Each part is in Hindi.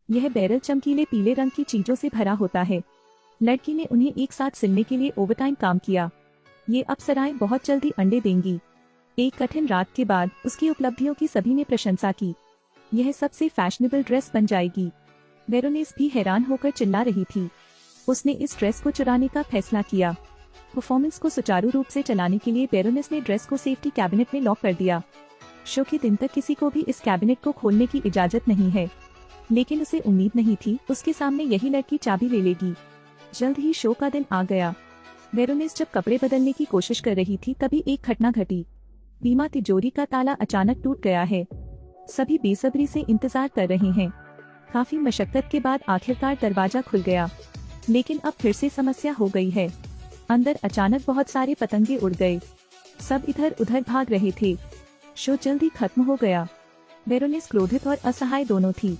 यह बैरल चमकीले पीले रंग की चीजों से भरा होता है। लड़की ने उन्हें एक साथ सिलने के लिए ओवरटाइम काम किया। ये अप्सराएं बहुत जल्दी अंडे देंगी। एक कठिन रात के बाद उसकी उपलब्धियों की सभी ने प्रशंसा की। यह सबसे फैशनेबल ड्रेस बन जाएगी। बेरोनेस भी हैरान होकर चिल्ला रही थी। उसने इस ड्रेस को चुराने का फैसला किया। परफॉर्मेंस को सुचारू रूप से चलाने के लिए बेरोनेस ने ड्रेस को सेफ्टी कैबिनेट में लॉक कर दिया। शो के दिन तक किसी को भी इस कैबिनेट को खोलने की इजाजत नहीं है, लेकिन उसे उम्मीद नहीं थी उसके सामने यही लड़की चाबी ले लेगी। जल्द ही शो का दिन आ गया। बेरोनेस जब कपड़े बदलने की कोशिश कर रही थी तभी एक घटना घटी। बीमा तिजोरी का ताला अचानक टूट गया है। सभी बेसब्री से इंतजार कर रहे हैं। काफी मशक्कत के बाद आखिरकार दरवाजा खुल गया, लेकिन अब फिर से समस्या हो गई है। अंदर अचानक बहुत सारे पतंगे उड़ गए। सब इधर उधर भाग रहे थे। शो जल्दी खत्म हो गया। बेरोनेस क्रोधित और असहाय दोनों थी।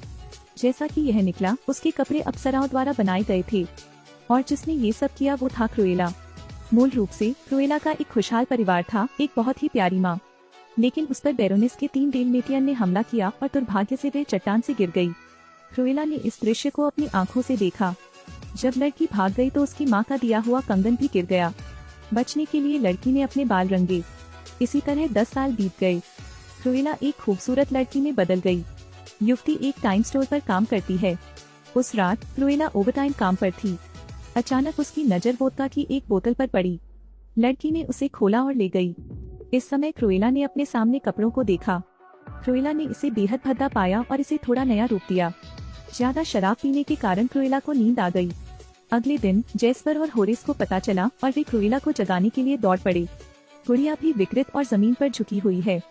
जैसा कि यह निकला, उसके कपड़े अप्सराओं द्वारा बनाए गए थे और जिसने ये सब किया वो था क्रुएला। मूल रूप से क्रुएला का एक खुशहाल परिवार था, एक बहुत ही प्यारी माँ। लेकिन उस पर बेरोनेस के 3 डेलमेटियन ने हमला किया और दुर्भाग्य से वे चट्टान से गिर गई। क्रुएला ने इस दृश्य को अपनी आंखों से देखा। जब लड़की भाग गई तो उसकी माँ का दिया हुआ कंगन भी गिर गया। बचने के लिए लड़की ने अपने बाल रंगे। इसी तरह 10 साल बीत गए। क्रुएला एक खूबसूरत लड़की में बदल गई। युवती एक टाइम स्टोर पर काम करती है। उस रात क्रुएला ओवरटाइम काम पर थी। अचानक उसकी नजर वोदका की एक बोतल पर पड़ी। लड़की ने उसे खोला और ले गई। इस समय क्रुएला ने अपने सामने कपड़ों को देखा। क्रुएला ने इसे बेहद भद्दा पाया और इसे थोड़ा नया रूप दिया। ज्यादा शराब पीने के कारण क्रुएला को नींद आ गई। अगले दिन जेस्पर और होरेस को पता चला और वे क्रुएला को जगाने के लिए दौड़ पड़े। गुड़िया भी विकृत और जमीन पर झुकी हुई है।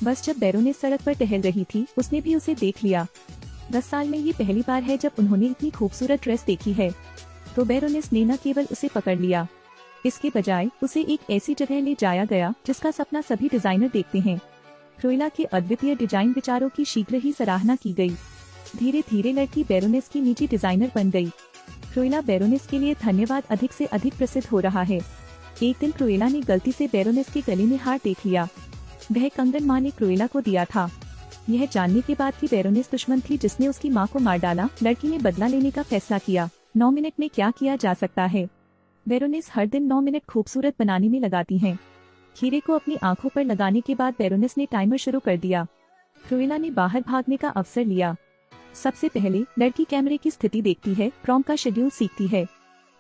बस जब बेरोनेस सड़क पर टहल रही थी उसने भी उसे देख लिया। 10 साल में ये पहली बार है जब उन्होंने इतनी खूबसूरत ड्रेस देखी है। तो बेरोनेस ने न केवल उसे पकड़ लिया, इसके बजाय उसे एक ऐसी जगह ले जाया गया जिसका सपना सभी डिजाइनर देखते हैं। क्रुएला के अद्वितीय डिजाइन विचारों की शीघ्र ही सराहना की गई। धीरे धीरे लड़की बेरोनेस की निजी डिजाइनर बन गई। क्रुएला बेरोनेस के लिए धन्यवाद अधिक से अधिक प्रसिद्ध हो रहा है। एक दिन क्रुएला ने गलती से बेरोनेस के गले में हार देख लिया। वह कंगन माँ ने क्रुएला को दिया था। यह जानने के बाद कि बेरोनेस दुश्मन थी जिसने उसकी माँ को मार डाला, लड़की ने बदला लेने का फैसला किया। 9 मिनट में क्या किया जा सकता है? बेरोनेस हर दिन 9 मिनट खूबसूरत बनाने में लगाती हैं। खीरे को अपनी आंखों पर लगाने के बाद बेरोनेस ने टाइमर शुरू कर दिया। क्रुएला ने बाहर भागने का अवसर लिया। सबसे पहले लड़की कैमरे की स्थिति देखती है, प्रॉम्प्ट का शेड्यूल सीखती है,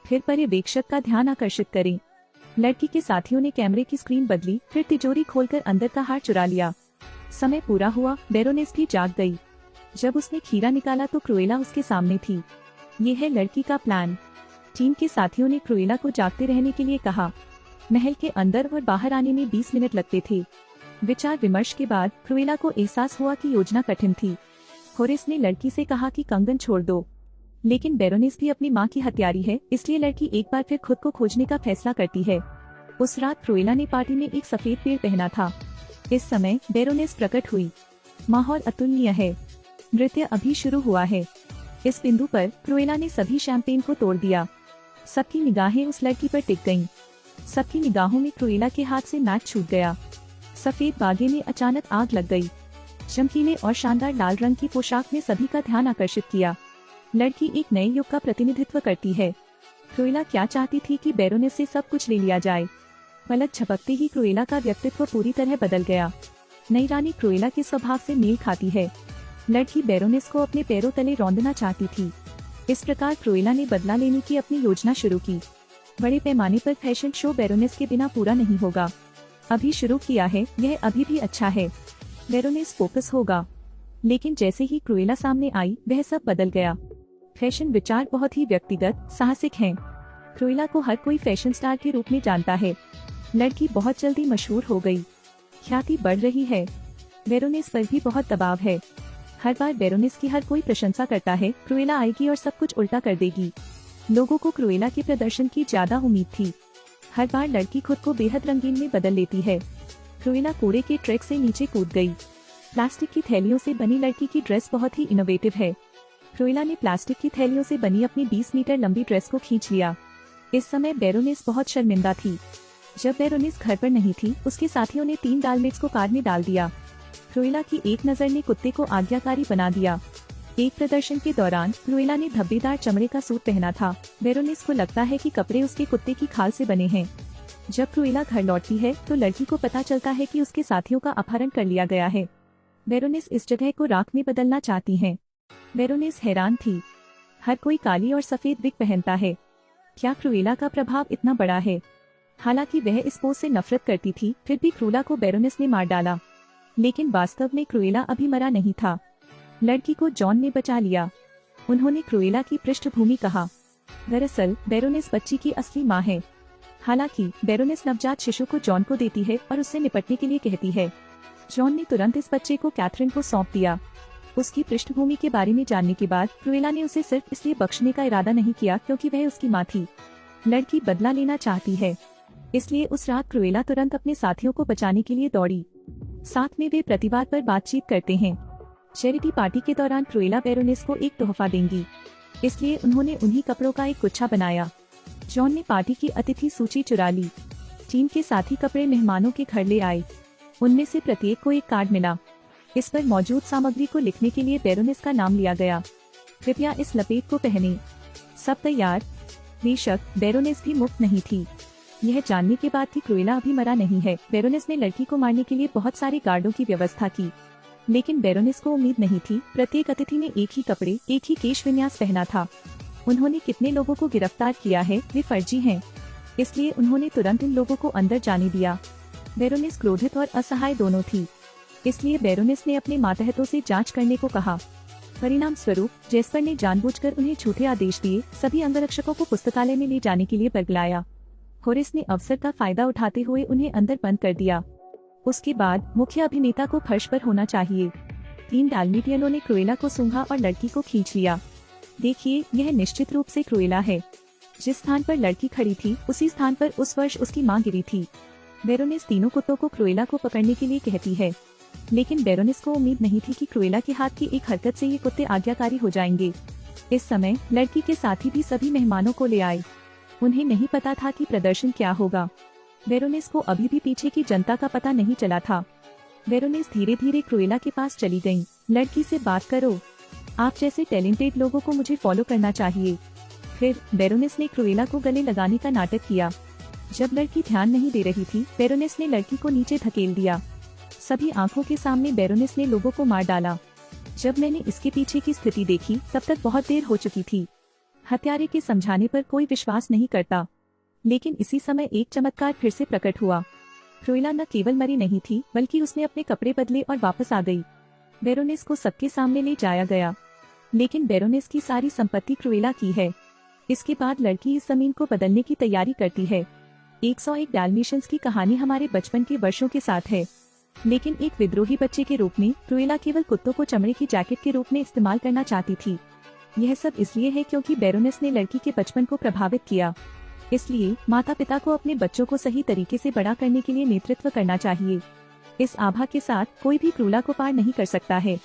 फिर पर्यवेक्षक का ध्यान आकर्षित करें। लड़की के साथियों ने कैमरे की स्क्रीन बदली, फिर तिजोरी खोलकर अंदर का हार चुरा लिया। समय पूरा हुआ, बेरोनेस भी जाग गई। जब उसने खीरा निकाला तो क्रुएला उसके सामने थी। ये है लड़की का प्लान। टीम के साथियों ने क्रुएला को जागते रहने के लिए कहा। महल के अंदर और बाहर आने में 20 मिनट लगते थे। विचार विमर्श के बाद क्रुएला को एहसास हुआ कि योजना कठिन थी। होरेस ने लड़की से कहा कि कंगन छोड़ दो, लेकिन बेरोनेस भी अपनी माँ की हत्यारी है, इसलिए लड़की एक बार फिर खुद को खोजने का फैसला करती है। उस रात क्रुएला ने पार्टी में एक सफेद पेड़ पहना था। इस समय बेरोनेस प्रकट हुई। माहौल अतुलनीय है। नृत्य अभी शुरू हुआ है। इस बिंदु पर क्रुएला ने सभी शैंपेन को तोड़ दिया। सबकी निगाहें उस लड़की पर टिक गईं। सबकी निगाहों में क्रुएला के हाथ से मैच छूट गया। सफेद बागे में अचानक आग लग गई। चमकीले और शानदार लाल रंग की पोशाक ने सभी का ध्यान आकर्षित किया। लड़की एक नए युग का प्रतिनिधित्व करती है। क्रुएला क्या चाहती थी कि बेरोनेस से सब कुछ ले लिया जाए। पलक झपकते ही क्रुएला का व्यक्तित्व पूरी तरह बदल गया। नई रानी क्रुएला के स्वभाव से मेल खाती है। लड़की बेरोनेस को अपने पैरों तले रौंदना चाहती थी। इस प्रकार क्रुएला ने बदला लेने की अपनी योजना शुरू की। बड़े पैमाने पर फैशन शो बेरोनेस के बिना पूरा नहीं होगा। अभी शुरू किया है, यह अभी भी अच्छा है। बेरोनेस फोकस होगा। लेकिन जैसे ही क्रुएला सामने आई वह सब बदल गया। फैशन विचार बहुत ही व्यक्तिगत, साहसिक हैं। क्रुएला को हर कोई फैशन स्टार के रूप में जानता है। लड़की बहुत जल्दी मशहूर हो गई। ख्याति बढ़ रही है। बेरोनेस पर भी बहुत दबाव है। हर बार बेरोनेस की हर कोई प्रशंसा करता है, क्रुएला आएगी और सब कुछ उल्टा कर देगी। लोगों को क्रुएला के प्रदर्शन की ज्यादा उम्मीद थी। हर बार लड़की खुद को बेहद रंगीन में बदल लेती है। क्रुएला कूड़े के ट्रक से नीचे कूद गई। प्लास्टिक की थैलियों से बनी लड़की की ड्रेस बहुत ही इनोवेटिव है। क्रुएला ने प्लास्टिक की थैलियों से बनी अपनी 20 मीटर लंबी ड्रेस को खींच लिया। इस समय बेरोनेस बहुत शर्मिंदा थी। जब बेरोनेस घर पर नहीं थी, उसके साथियों ने 3 डालमेट्स को कार में डाल दिया। क्रुएला की एक नजर ने कुत्ते को आज्ञाकारी बना दिया। एक प्रदर्शन के दौरान क्रुएला ने धब्बेदार चमड़े का सूट पहना था। बेरोनिस को लगता है कि कपड़े उसके कुत्ते की खाल से बने हैं। जब क्रुएला घर लौटती है तो लड़की को पता चलता है कि उसके साथियों का अपहरण कर लिया गया है। बेरोनिस इस जगह को राख में बदलना चाहती हैं। बेरोनिस हैरान थी। हर कोई काली और सफेद विग पहनता है। क्या क्रुएला का प्रभाव इतना बड़ा है? हालांकि वह इस पोज से नफरत करती थी, फिर भी क्रुएला को बेरोनिस ने मार डाला। लेकिन वास्तव में क्रुएला अभी मरा नहीं था। लड़की को जॉन ने बचा लिया। उन्होंने क्रुएला की पृष्ठभूमि कहा। दरअसल बेरोनिस बच्ची की असली माँ है। हालांकि बेरोनिस नवजात शिशु को जॉन को देती है और उससे निपटने के लिए कहती है। जॉन ने तुरंत इस बच्चे को कैथरीन को सौंप दिया। उसकी पृष्ठभूमि के बारे में जानने के बाद क्रुएला ने उसे सिर्फ इसलिए बख्शने का इरादा नहीं किया क्योंकि वह उसकी माँ थी। लड़की बदला लेना चाहती है, इसलिए उस रात क्रुएला तुरंत अपने साथियों को बचाने के लिए दौड़ी। साथ में वे प्रतिवाद पर बातचीत करते हैं। चैरिटी पार्टी के दौरान क्रुएला बेरोनिस को एक तोहफा देंगी, इसलिए उन्होंने उन्हीं कपड़ों का एक गुच्छा बनाया। जॉन ने पार्टी की अतिथि सूची चुरा ली। टीम के साथी कपड़े मेहमानों के घर ले आए। उनमें से प्रत्येक को एक कार्ड मिला। इस पर मौजूद सामग्री को लिखने के लिए बेरोनिस का नाम लिया गया। कृपया इस लपेट को पहने। सब तैयार? बेशक बेरोनिस भी मुफ्त नहीं थी। यह जानने के बाद कि क्रुएला अभी मरा नहीं है, बेरोनिस ने लड़की को मारने के लिए बहुत सारे गार्डों की व्यवस्था की। लेकिन बेरोनिस को उम्मीद नहीं थी। प्रत्येक अतिथि ने एक ही कपड़े, एक ही केश विन्यास पहना था। उन्होंने कितने लोगों को गिरफ्तार किया है वे फर्जी हैं, इसलिए उन्होंने तुरंत इन लोगों को अंदर जाने दिया। बेरोनिस क्रोधित और असहाय दोनों थी, इसलिए बेरोनिस ने अपने मातहतों से जांच करने को कहा। परिणाम स्वरूप जेस्पर ने जानबूझकर उन्हें झूठे आदेश दिए। सभी अंगरक्षकों को पुस्तकालय में ले जाने के लिए बरगलाया। होरिस ने अवसर का फायदा उठाते हुए उन्हें अंदर बंद कर दिया। उसके बाद मुख्य अभिनेता को फर्श पर होना चाहिए। 3 डाल्मेटियनों ने क्रुएला को सूंघा और लड़की को खींच लिया। देखिए, यह निश्चित रूप से क्रुएला है। जिस स्थान पर लड़की खड़ी थी उसी स्थान पर उस वर्ष उसकी मां गिरी थी। बेरोनिस तीनों कुत्तों को क्रुएला को पकड़ने के लिए कहती है, लेकिन बेरोनिस को उम्मीद नहीं थी कि क्रुएला के हाथ की एक हरकत से ये कुत्ते आज्ञाकारी हो जाएंगे। इस समय लड़की के साथी भी सभी मेहमानों को ले आए। उन्हें नहीं पता था कि प्रदर्शन क्या होगा। बेरोनिस को अभी भी पीछे की जनता का पता नहीं चला था। बेरोनिस धीरे धीरे क्रुएला के पास चली गयी। लड़की से बात करो, आप जैसे टैलेंटेड लोगों को मुझे फॉलो करना चाहिए। फिर बेरोनिस ने क्रुएला को गले लगाने का नाटक किया। जब लड़की ध्यान नहीं दे रही थी, बेरोनिस ने लड़की को नीचे धकेल दिया। सभी आंखों के सामने बेरोनिस ने लोगों को मार डाला। जब मैंने इसके पीछे की स्थिति देखी तब तक बहुत देर हो चुकी थी। हत्यारे के समझाने पर कोई विश्वास नहीं करता। लेकिन इसी समय एक चमत्कार फिर से प्रकट हुआ। क्रुएला न केवल मरी नहीं थी, बल्कि उसने अपने कपड़े बदले और वापस आ गई। बेरोनिस को सबके सामने ले जाया गया, लेकिन बेरोनिस की सारी संपत्ति क्रुएला की है। इसके बाद लड़की इस जमीन को बदलने की तैयारी करती है। 101 डाल्मेशियंस की कहानी हमारे बचपन के वर्षों के साथ है, लेकिन एक विद्रोही बच्चे के रूप में क्रुएला केवल कुत्तों को चमड़े की जैकेट के रूप में इस्तेमाल करना चाहती थी। यह सब इसलिए है क्योंकि बेरोनिस ने लड़की के बचपन को प्रभावित किया। इसलिए माता पिता को अपने बच्चों को सही तरीके से बड़ा करने के लिए नेतृत्व करना चाहिए। इस आभा के साथ कोई भी क्रुएला को पार नहीं कर सकता है।